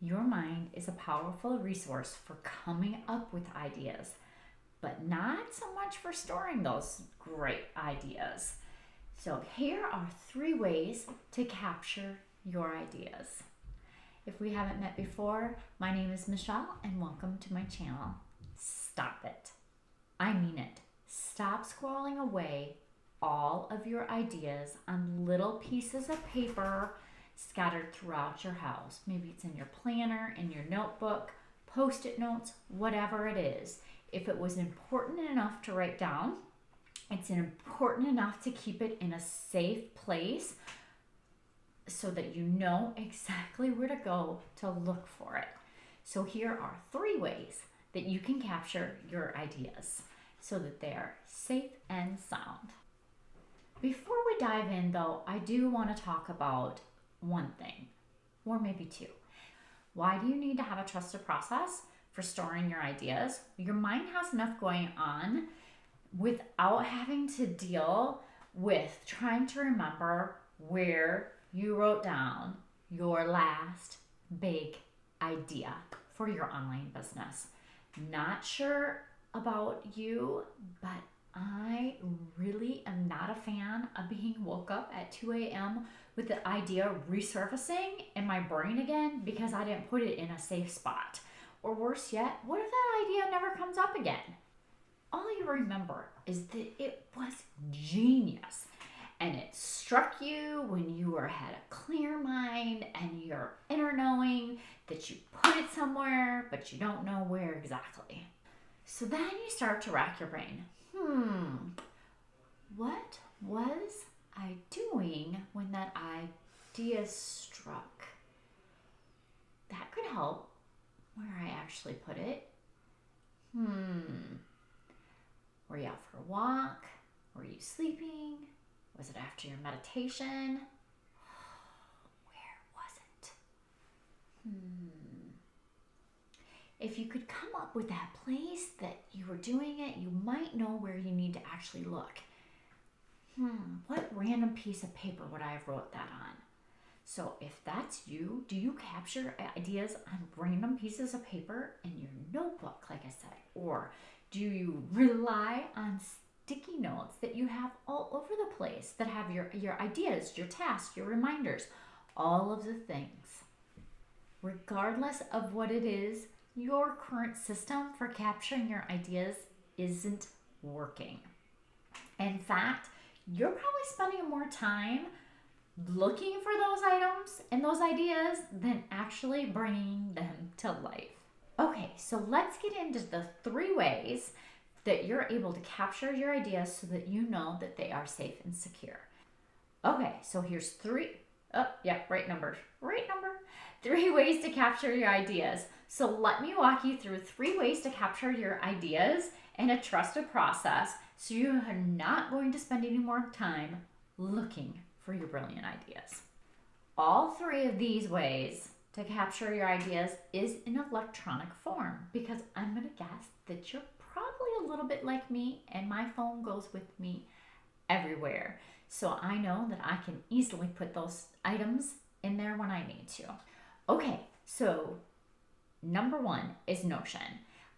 Your mind is a powerful resource for coming up with ideas, but not so much for storing those great ideas. So, here are 3 ways to capture your ideas. If we haven't met before, my name is Michele and welcome to my channel. Stop it. I mean it. Stop squirreling away all of your ideas on little pieces of paper scattered throughout your house. Maybe it's in your planner, in your notebook, post-it notes, whatever it is. If it was important enough to write down, it's important enough to keep it in a safe place so that you know exactly where to go to look for it. So here are 3 ways that you can capture your ideas so that they are safe and sound. Before we dive in though, I do want to talk about one thing, or maybe 2. Why do you need to have a trusted process for storing your ideas? Your mind has enough going on without having to deal with trying to remember where you wrote down your last big idea for your online business. Not sure about you, but I really am not a fan of being woke up at 2 a.m. with the idea resurfacing in my brain again because I didn't put it in a safe spot. Or worse yet, what if that idea never comes up again? All you remember is that it was genius and it struck you when you had a clear mind and your inner knowing that you put it somewhere, but you don't know where exactly. So then you start to rack your brain. What was I doing when that idea struck? That could help where I actually put it. Were you out for a walk? Were you sleeping? Was it after your meditation? Where was it? If you could come up with that place that you were doing it, you might know where you need to actually look. What random piece of paper would I have wrote that on? So if that's you, do you capture ideas on random pieces of paper in your notebook, like I said? Or do you rely on sticky notes that you have all over the place that have your ideas, your tasks, your reminders, all of the things? Regardless of what it is, your current system for capturing your ideas isn't working. In fact, you're probably spending more time looking for those items and those ideas than actually bringing them to life. Okay, so let's get into the 3 ways that you're able to capture your ideas so that you know that they are safe and secure. Okay, so here's 3. Right number. 3 ways to capture your ideas. So let me walk you through 3 ways to capture your ideas in a trusted process so you are not going to spend any more time looking for your brilliant ideas. All 3 of these ways to capture your ideas is in electronic form because I'm going to guess that you're probably a little bit like me and my phone goes with me everywhere. So I know that I can easily put those items in there when I need to. Okay, so number 1 is Notion.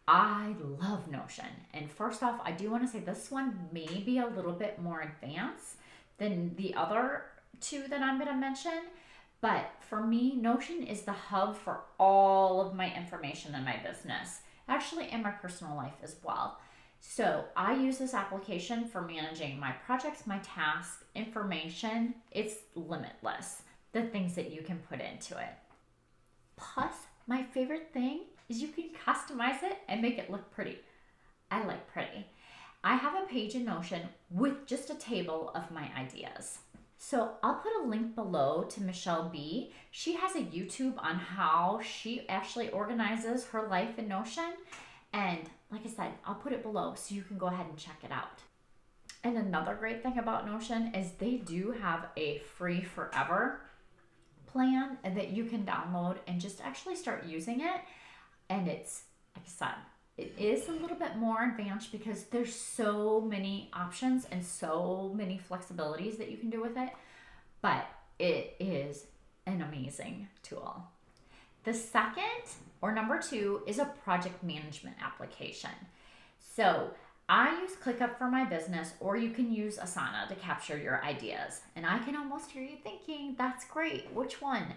I love Notion. And first off, I do want to say this one may be a little bit more advanced than the other 2 that I'm going to mention. But for me, Notion is the hub for all of my information in my business, actually in my personal life as well. So I use this application for managing my projects, my tasks, information. It's limitless, the things that you can put into it. Plus, my favorite thing is you can customize it and make it look pretty. I like pretty. I have a page in Notion with just a table of my ideas. So I'll put a link below to Michele B. She has a YouTube on how she actually organizes her life in Notion. And like I said, I'll put it below so you can go ahead and check it out. And another great thing about Notion is they do have a free forever plan that you can download and just actually start using it. And it's, like I said, it is a little bit more advanced because there's so many options and so many flexibilities that you can do with it, but it is an amazing tool. The second, or number 2, is a project management application. So I use ClickUp for my business, or you can use Asana to capture your ideas. And I can almost hear you thinking, that's great. Which one?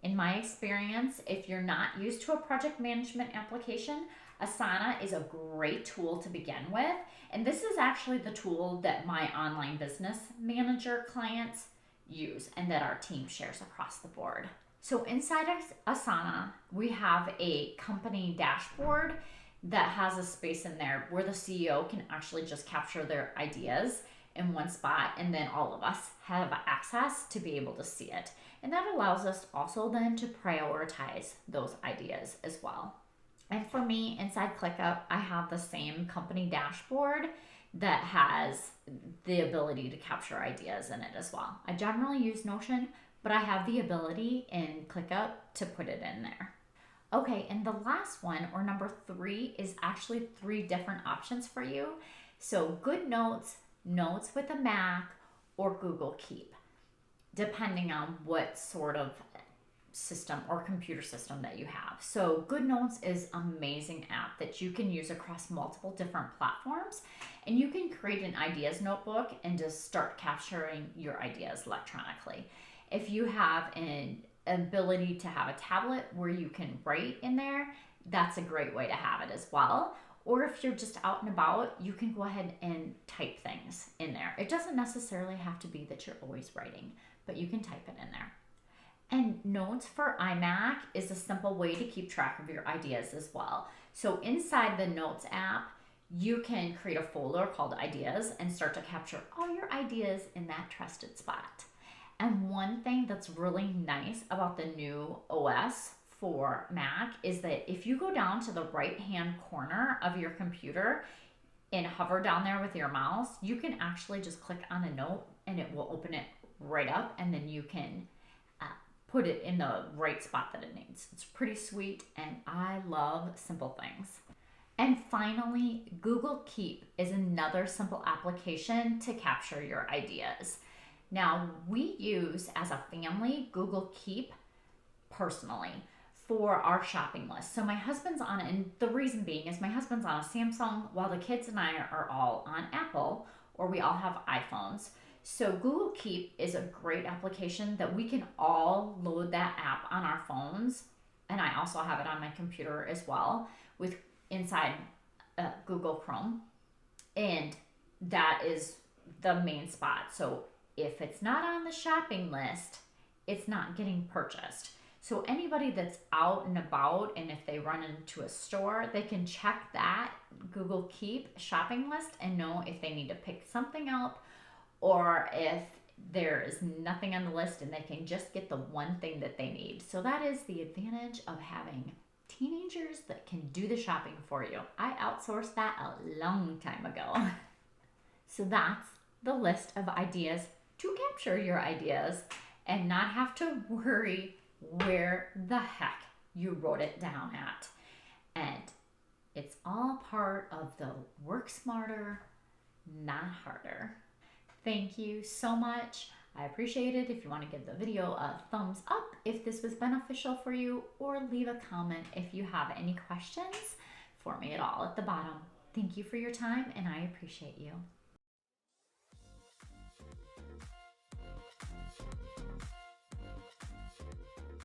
In my experience, if you're not used to a project management application, Asana is a great tool to begin with. And this is actually the tool that my online business manager clients use and that our team shares across the board. So inside of Asana, we have a company dashboard that has a space in there where the CEO can actually just capture their ideas in one spot, and then all of us have access to be able to see it. And that allows us also then to prioritize those ideas as well. And for me, inside ClickUp, I have the same company dashboard that has the ability to capture ideas in it as well. I generally use Notion, but I have the ability in ClickUp to put it in there. Okay, and the last one, or number 3, is actually 3 different options for you. So GoodNotes, Notes with a Mac, or Google Keep, depending on what sort of system or computer system that you have. So GoodNotes is an amazing app that you can use across multiple different platforms, and you can create an ideas notebook and just start capturing your ideas electronically. If you have an ability to have a tablet where you can write in there, that's a great way to have it as well. Or if you're just out and about, you can go ahead and type things in there. It doesn't necessarily have to be that you're always writing, but you can type it in there. And Notes for iMac is a simple way to keep track of your ideas as well. So inside the Notes app, you can create a folder called Ideas and start to capture all your ideas in that trusted spot. And one thing that's really nice about the new OS for Mac is that if you go down to the right-hand corner of your computer and hover down there with your mouse, you can actually just click on a note and it will open it right up, and then you can put it in the right spot that it needs. It's pretty sweet, and I love simple things. And finally, Google Keep is another simple application to capture your ideas. Now, we use as a family Google Keep personally for our shopping list. So my husband's on it, and the reason being is my husband's on a Samsung while the kids and I are all on Apple, or we all have iPhones. So Google Keep is a great application that we can all load that app on our phones, and I also have it on my computer as well with inside Google Chrome, and that is the main spot. So if it's not on the shopping list, it's not getting purchased. So anybody that's out and about, and if they run into a store, they can check that Google Keep shopping list and know if they need to pick something up, or if there is nothing on the list and they can just get the one thing that they need. So that is the advantage of having teenagers that can do the shopping for you. I outsourced that a long time ago. So that's the list of ideas to capture your ideas and not have to worry where the heck you wrote it down at. And it's all part of the work smarter, not harder. Thank you so much. I appreciate it. If you want to give the video a thumbs up if this was beneficial for you, or leave a comment if you have any questions for me at all at the bottom. Thank you for your time, and I appreciate you.